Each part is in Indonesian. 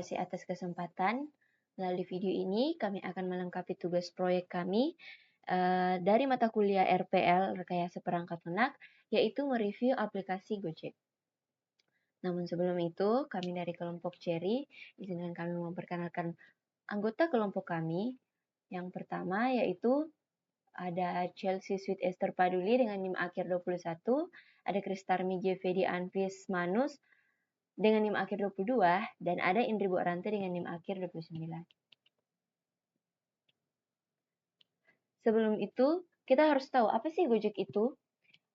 kasih atas kesempatan. Melalui video ini kami akan melengkapi tugas proyek kami dari mata kuliah RPL, Rekayasa Perangkat Lunak, yaitu mereview aplikasi Gojek. Namun sebelum itu, kami dari kelompok Cherry, izinkan kami memperkenalkan anggota kelompok kami. Yang pertama yaitu ada Chelsea Sweet Esther Paduli dengan NIM akhir 21, ada Kristarmi JVD Anfis Manus dengan NIM akhir 22, dan ada Indri Buarante dengan NIM akhir 29. Sebelum itu, kita harus tahu apa sih Gojek itu?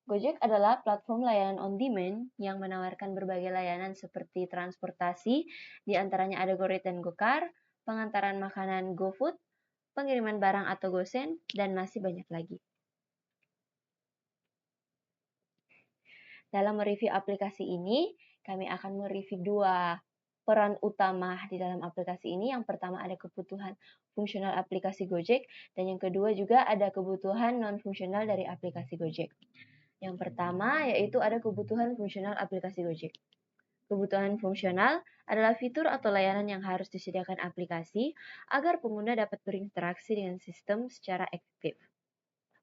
Gojek adalah platform layanan on demand yang menawarkan berbagai layanan seperti transportasi, di antaranya ada GoRide dan GoCar, pengantaran makanan GoFood, pengiriman barang atau GoSend, dan masih banyak lagi. Dalam mereview aplikasi ini, kami akan mereview dua peran utama di dalam aplikasi ini. Yang pertama ada kebutuhan fungsional aplikasi Gojek, dan yang kedua juga ada kebutuhan non-fungsional dari aplikasi Gojek. Yang pertama yaitu ada kebutuhan fungsional aplikasi Gojek. Kebutuhan fungsional adalah fitur atau layanan yang harus disediakan aplikasi agar pengguna dapat berinteraksi dengan sistem secara efektif.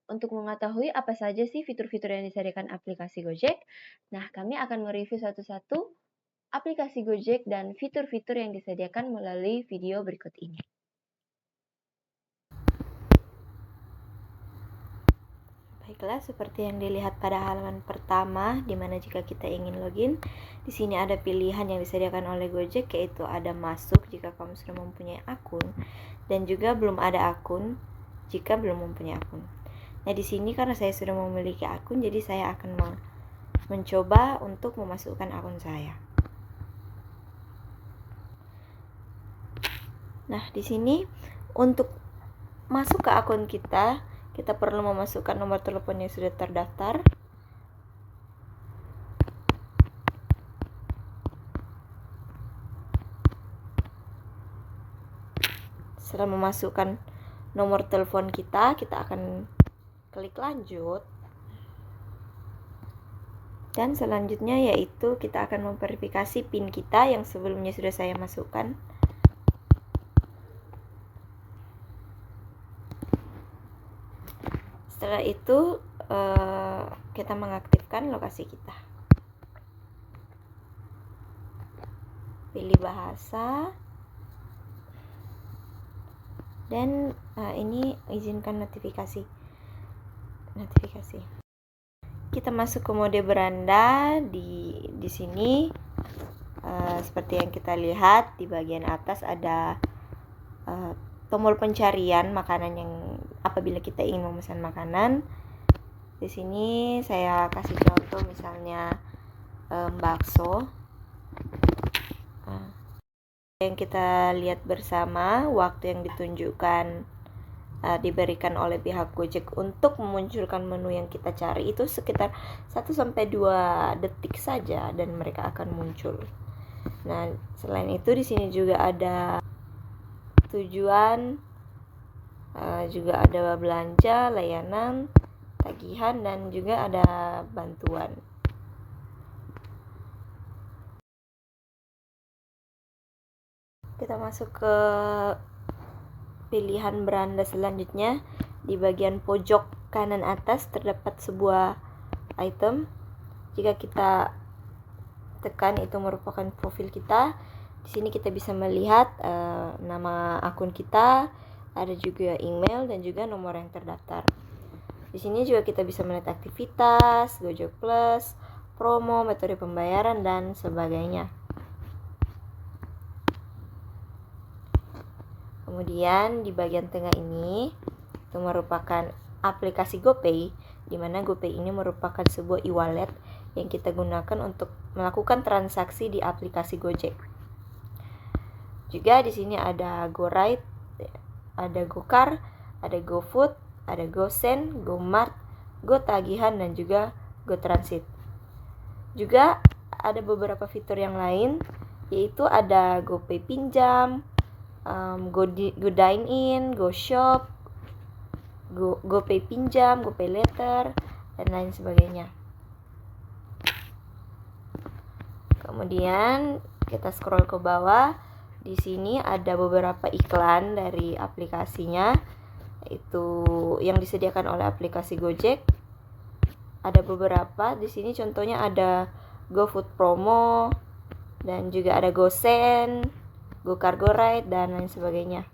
Untuk mengetahui apa saja sih fitur-fitur yang disediakan aplikasi Gojek, nah kami akan mereview satu-satu aplikasi Gojek dan fitur-fitur yang disediakan melalui video berikut ini. Baiklah, seperti yang dilihat pada halaman pertama, di mana jika kita ingin login, di sini ada pilihan yang disediakan oleh Gojek, yaitu ada masuk jika kamu sudah mempunyai akun, dan juga belum ada akun jika belum mempunyai akun. Nah, di sini karena saya sudah memiliki akun, jadi saya akan mencoba untuk memasukkan akun saya. Nah, di sini untuk masuk ke akun kita perlu memasukkan nomor telepon yang sudah terdaftar. Setelah memasukkan nomor telepon kita akan klik lanjut. Dan selanjutnya yaitu kita akan memverifikasi PIN kita yang sebelumnya sudah saya masukkan. Setelah itu kita mengaktifkan lokasi kita. Pilih bahasa. Dan ini izinkan notifikasi. Kita masuk ke mode beranda. Di sini seperti yang kita lihat di bagian atas ada tombol pencarian makanan yang apabila kita ingin memesan makanan. Di sini saya kasih contoh misalnya bakso. Yang kita lihat bersama, waktu yang ditunjukkan diberikan oleh pihak Gojek untuk memunculkan menu yang kita cari itu sekitar 1-2 detik saja dan mereka akan muncul. Nah, selain itu di sini juga ada tujuan, juga ada belanja, layanan, tagihan, dan juga ada bantuan. Kita masuk ke pilihan beranda selanjutnya. Di bagian pojok kanan atas terdapat sebuah item. Jika kita tekan, itu merupakan profil kita. Di sini kita bisa melihat nama akun kita, ada juga email dan juga nomor yang terdaftar. Di sini juga kita bisa melihat aktivitas, Gojek Plus, promo, metode pembayaran, dan sebagainya. Kemudian di bagian tengah ini itu merupakan aplikasi GoPay, di mana GoPay ini merupakan sebuah e-wallet yang kita gunakan untuk melakukan transaksi di aplikasi Gojek. Juga di sini ada GoRide, ada GoCar, ada GoFood, ada GoSend, GoMart, GoTagihan, dan juga GoTransit. Juga ada beberapa fitur yang lain, yaitu ada GoPay Pinjam, Go Dine In, Go Shop, GoPay Pinjam, GoPay Letter, dan lain sebagainya. Kemudian kita scroll ke bawah. Di sini ada beberapa iklan dari aplikasinya, itu yang disediakan oleh aplikasi Gojek. Ada beberapa di sini, contohnya ada GoFood Promo dan juga ada GoSend, GoCar GoRide dan lain sebagainya.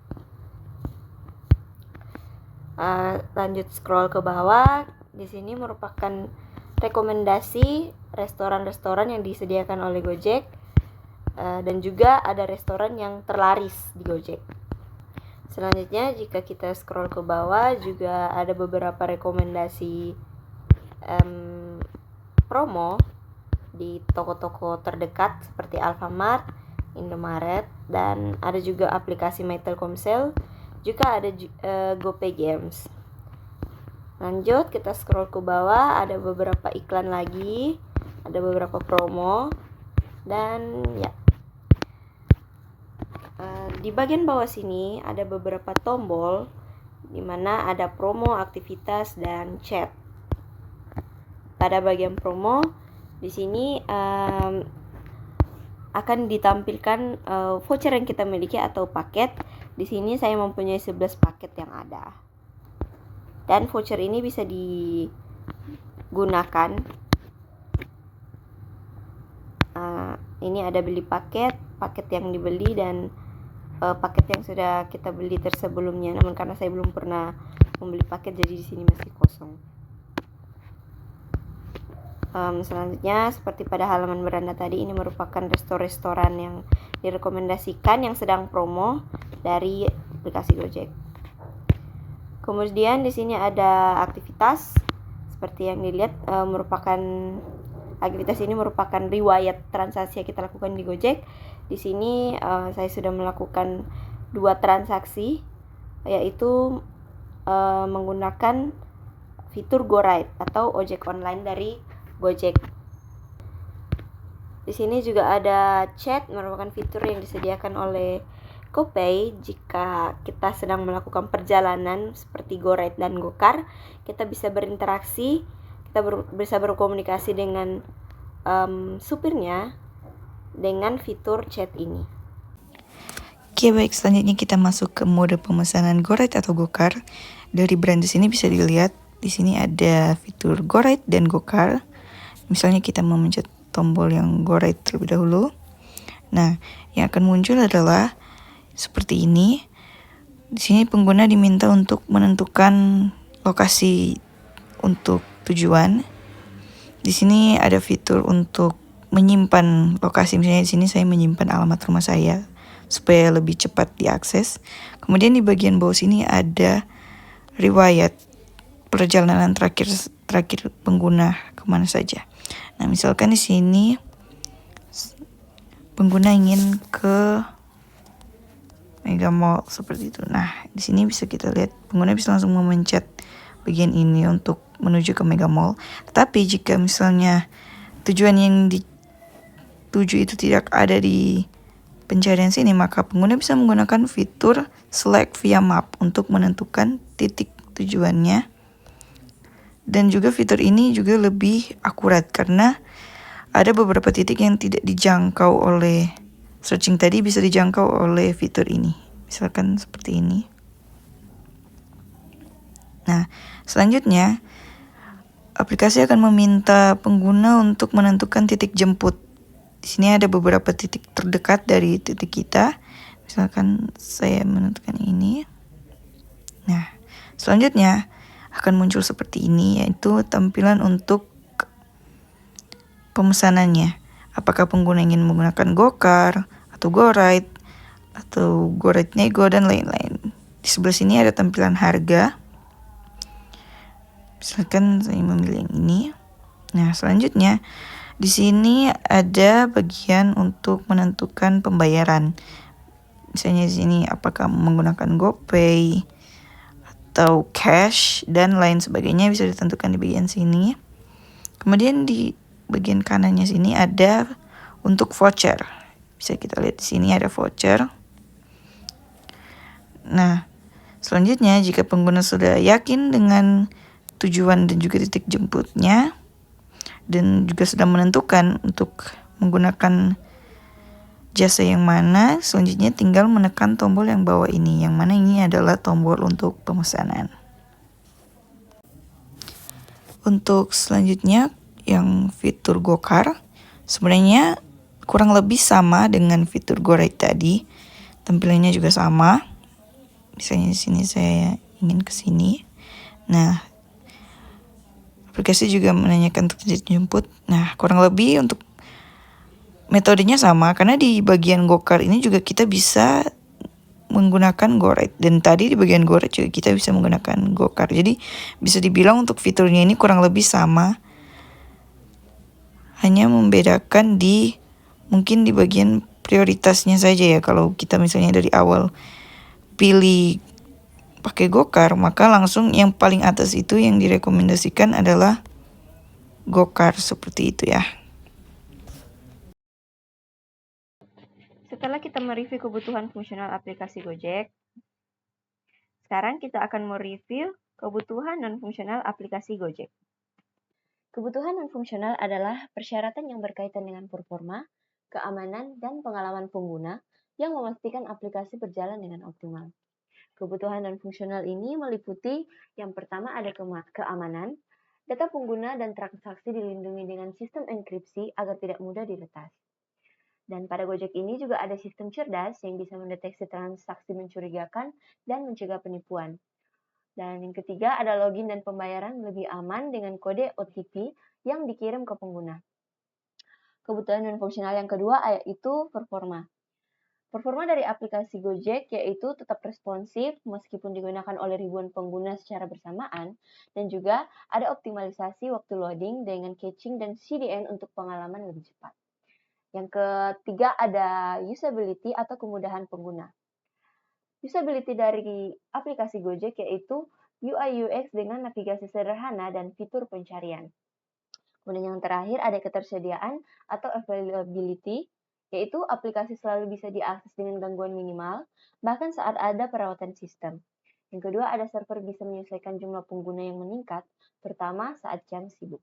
Lanjut scroll ke bawah. Di sini merupakan rekomendasi restoran-restoran yang disediakan oleh Gojek, dan juga ada restoran yang terlaris di Gojek. Selanjutnya jika kita scroll ke bawah juga ada beberapa rekomendasi promo di toko-toko terdekat seperti Alfamart, Indomaret, dan ada juga aplikasi My Telkomsel, juga ada GoPay Games. Lanjut kita scroll ke bawah, ada beberapa iklan lagi, ada beberapa promo, dan ya. Di bagian bawah sini ada beberapa tombol di mana ada promo, aktivitas, dan chat. Pada bagian promo di sini akan ditampilkan voucher yang kita miliki atau paket. Di sini saya mempunyai 11 paket yang ada. Dan voucher ini bisa digunakan. Ini ada beli paket yang dibeli, dan paket yang sudah kita beli tersebelumnya. Namun karena saya belum pernah membeli paket, jadi di sini masih kosong. Selanjutnya seperti pada halaman beranda tadi, ini merupakan restoran yang direkomendasikan yang sedang promo dari aplikasi Gojek. Kemudian di sini ada aktivitas, seperti yang dilihat aktivitas ini merupakan riwayat transaksi yang kita lakukan di Gojek. Di sini saya sudah melakukan 2 transaksi, yaitu menggunakan fitur GoRide atau ojek online dari Gojek. Di sini juga ada chat, merupakan fitur yang disediakan oleh GoPay. Jika kita sedang melakukan perjalanan seperti GoRide dan GoCar, kita bisa berinteraksi, kita bisa berkomunikasi dengan supirnya dengan fitur chat ini. Oke, baik, selanjutnya kita masuk ke mode pemesanan GoRide atau GoCar. Dari brand di sini bisa dilihat, di sini ada fitur GoRide dan GoCar. Misalnya kita memencet tombol yang GoRide terlebih dahulu. Nah, yang akan muncul adalah seperti ini. Di sini pengguna diminta untuk menentukan lokasi untuk tujuan. Di sini ada fitur untuk menyimpan lokasi. Misalnya di sini saya menyimpan alamat rumah saya supaya lebih cepat diakses. Kemudian di bagian bawah sini ada riwayat perjalanan terakhir pengguna kemana saja. Nah, misalkan di sini pengguna ingin ke Mega Mall seperti itu. Nah, di sini bisa kita lihat pengguna bisa langsung memencet bagian ini untuk menuju ke Mega Mall. Tetapi jika misalnya tujuan yang dituju itu tidak ada di pencarian sini, maka pengguna bisa menggunakan fitur select via map untuk menentukan titik tujuannya. Dan juga fitur ini juga lebih akurat karena ada beberapa titik yang tidak dijangkau oleh searching tadi, bisa dijangkau oleh fitur ini. Misalkan seperti ini. Nah, selanjutnya aplikasi akan meminta pengguna untuk menentukan titik jemput. Di sini ada beberapa titik terdekat dari titik kita. Misalkan saya menentukan ini. Nah, selanjutnya akan muncul seperti ini, yaitu tampilan untuk pemesanannya. Apakah pengguna ingin menggunakan GoCar atau GoRide atau GoRide Nego dan lain-lain. Di sebelah sini ada tampilan harga. Misalkan saya memilih yang ini. Nah, selanjutnya di sini ada bagian untuk menentukan pembayaran. Misalnya di sini apakah menggunakan GoPay atau cash dan lain sebagainya bisa ditentukan di bagian sini. Kemudian di bagian kanannya sini ada untuk voucher. Bisa kita lihat di sini ada voucher. Nah, selanjutnya jika pengguna sudah yakin dengan tujuan dan juga titik jemputnya dan juga sudah menentukan untuk menggunakan jasa yang mana, selanjutnya tinggal menekan tombol yang bawah ini, yang mana ini adalah tombol untuk pemesanan. Untuk selanjutnya yang fitur Gokar, sebenarnya kurang lebih sama dengan fitur GoRide tadi. Tampilannya juga sama. Misalnya di sini saya ingin ke sini. Nah, aplikasi juga menanyakan untuk jemput. Nah, kurang lebih untuk metodenya sama, karena di bagian Gokar ini juga kita bisa menggunakan GoRide, dan tadi di bagian GoRide juga kita bisa menggunakan Gokar. Jadi bisa dibilang untuk fiturnya ini kurang lebih sama, hanya membedakan mungkin di bagian prioritasnya saja ya. Kalau kita misalnya dari awal pilih pakai Gokar, maka langsung yang paling atas itu yang direkomendasikan adalah Gokar, seperti itu ya. Setelah kita mereview kebutuhan fungsional aplikasi Gojek, sekarang kita akan mereview kebutuhan non-fungsional aplikasi Gojek. Kebutuhan non-fungsional adalah persyaratan yang berkaitan dengan performa, keamanan, dan pengalaman pengguna yang memastikan aplikasi berjalan dengan optimal. Kebutuhan non-fungsional ini meliputi yang pertama ada keamanan, data pengguna dan transaksi dilindungi dengan sistem enkripsi agar tidak mudah diretas. Dan pada Gojek ini juga ada sistem cerdas yang bisa mendeteksi transaksi mencurigakan dan mencegah penipuan. Dan yang ketiga ada login dan pembayaran lebih aman dengan kode OTP yang dikirim ke pengguna. Kebutuhan non-fungsional yang kedua yaitu performa. Performa dari aplikasi Gojek yaitu tetap responsif meskipun digunakan oleh ribuan pengguna secara bersamaan, dan juga ada optimalisasi waktu loading dengan caching dan CDN untuk pengalaman lebih cepat. Yang ketiga ada usability atau kemudahan pengguna. Usability dari aplikasi Gojek yaitu UI UX dengan navigasi sederhana dan fitur pencarian. Kemudian yang terakhir ada ketersediaan atau availability, yaitu aplikasi selalu bisa diakses dengan gangguan minimal, bahkan saat ada perawatan sistem. Yang kedua ada server bisa menyesuaikan jumlah pengguna yang meningkat, terutama saat jam sibuk.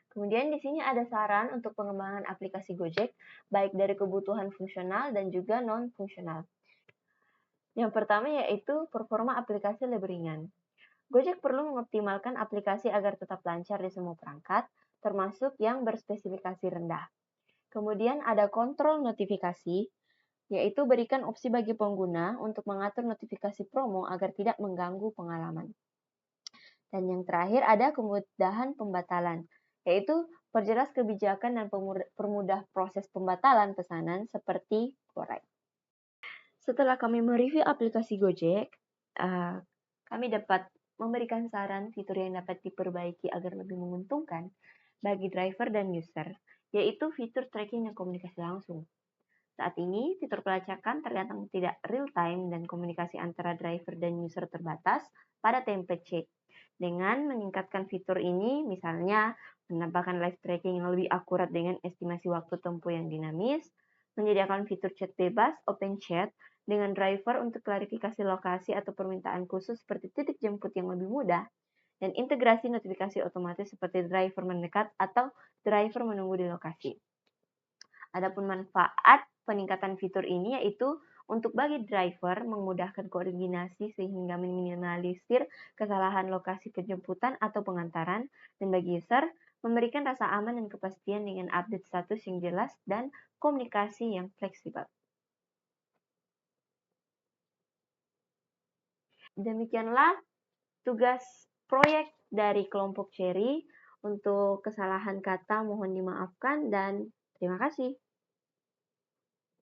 Kemudian di sini ada saran untuk pengembangan aplikasi Gojek, baik dari kebutuhan fungsional dan juga non-fungsional. Yang pertama yaitu performa aplikasi lebih ringan. Gojek perlu mengoptimalkan aplikasi agar tetap lancar di semua perangkat, termasuk yang berspesifikasi rendah. Kemudian ada kontrol notifikasi, yaitu berikan opsi bagi pengguna untuk mengatur notifikasi promo agar tidak mengganggu pengalaman. Dan yang terakhir ada kemudahan pembatalan, yaitu perjelas kebijakan dan permudah proses pembatalan pesanan seperti GoRide. Setelah kami mereview aplikasi Gojek, kami dapat memberikan saran fitur yang dapat diperbaiki agar lebih menguntungkan bagi driver dan user, yaitu fitur tracking dan komunikasi langsung. Saat ini, fitur pelacakan terkadang tidak real-time dan komunikasi antara driver dan user terbatas pada template chat. Dengan meningkatkan fitur ini, misalnya menambahkan live tracking yang lebih akurat dengan estimasi waktu tempuh yang dinamis, menyediakan fitur chat bebas, open chat, dengan driver untuk klarifikasi lokasi atau permintaan khusus seperti titik jemput yang lebih mudah, dan integrasi notifikasi otomatis seperti driver mendekat atau driver menunggu di lokasi. Adapun manfaat peningkatan fitur ini yaitu untuk bagi driver memudahkan koordinasi sehingga meminimalisir kesalahan lokasi penjemputan atau pengantaran, dan bagi user memberikan rasa aman dan kepastian dengan update status yang jelas dan komunikasi yang fleksibel. Demikianlah tugas proyek dari kelompok Cherry. Untuk kesalahan kata mohon dimaafkan dan terima kasih.